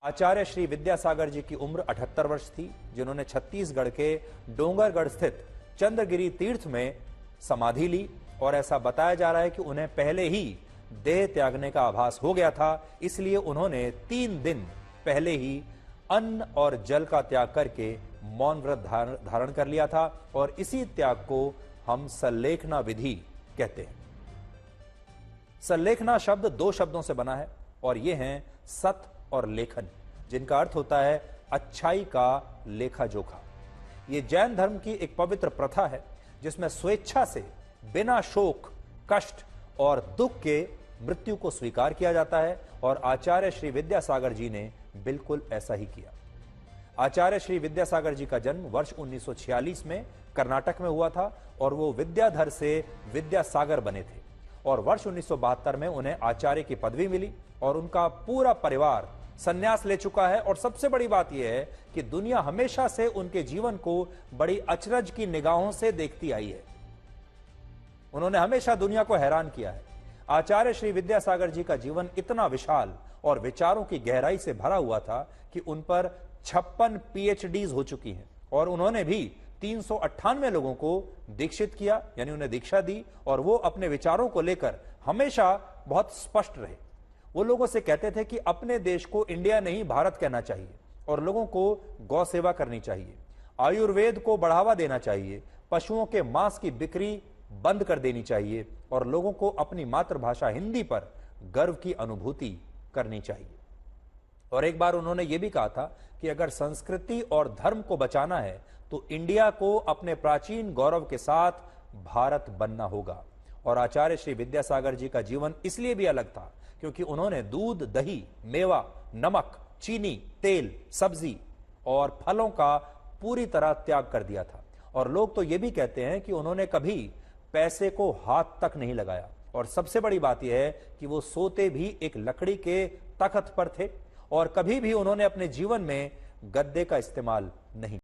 आचार्य श्री विद्यासागर जी की उम्र 78 वर्ष थी, जिन्होंने छत्तीसगढ़ के डोंगरगढ़ स्थित चंद्रगिरी तीर्थ में समाधि ली। और ऐसा बताया जा रहा है कि उन्हें पहले ही देह त्यागने का आभास हो गया था, इसलिए उन्होंने 3 दिन पहले ही अन्न और जल का त्याग करके मौन व्रत धारण कर लिया था। और इसी त्याग को हम सल्लेखना विधि कहते हैं। सल्लेखना शब्द 2 शब्दों से बना है और ये हैं सत और लेखन, जिनका अर्थ होता है अच्छाई का लेखा जोखा। ये जैन धर्म की एक पवित्र प्रथा है जिसमें स्वेच्छा से बिना शोक, कष्ट और दुख के मृत्यु को स्वीकार किया जाता है। और आचार्य श्री विद्यासागर जी ने बिल्कुल ऐसा ही किया। आचार्य श्री विद्यासागर जी का जन्म वर्ष 1946 में कर्नाटक में हुआ था और वो विद्याधर से विद्यासागर बने थे। और वर्ष 1972 में उन्हें आचार्य की पदवी मिली और उनका पूरा परिवार संन्यास ले चुका है। और सबसे बड़ी बात यह है कि दुनिया हमेशा से उनके जीवन को बड़ी अचरज की निगाहों से देखती आई है। उन्होंने हमेशा दुनिया को हैरान किया है। आचार्य श्री विद्यासागर जी का जीवन इतना विशाल और विचारों की गहराई से भरा हुआ था कि उन पर 56 PhDs हो चुकी हैं। और उन्होंने भी 398 लोगों को दीक्षित किया, यानी उन्हें दीक्षा दी। और वो अपने विचारों को लेकर हमेशा बहुत स्पष्ट रहे। वो लोगों से कहते थे कि अपने देश को इंडिया नहीं भारत कहना चाहिए और लोगों को गौ सेवा करनी चाहिए, आयुर्वेद को बढ़ावा देना चाहिए, पशुओं के मांस की बिक्री बंद कर देनी चाहिए और लोगों को अपनी मातृभाषा हिंदी पर गर्व की अनुभूति करनी चाहिए। और एक बार उन्होंने यह भी कहा था कि अगर संस्कृति और धर्म को बचाना है तो इंडिया को अपने प्राचीन गौरव के साथ भारत बनना होगा। और आचार्य श्री विद्यासागर जी का जीवन इसलिए भी अलग था क्योंकि उन्होंने दूध, दही, मेवा, नमक, चीनी, तेल, सब्जी और फलों का पूरी तरह त्याग कर दिया था। और लोग तो यह भी कहते हैं कि उन्होंने कभी पैसे को हाथ तक नहीं लगाया। और सबसे बड़ी बात यह है कि वो सोते भी एक लकड़ी के तख्त पर थे और कभी भी उन्होंने अपने जीवन में गद्दे का इस्तेमाल नहीं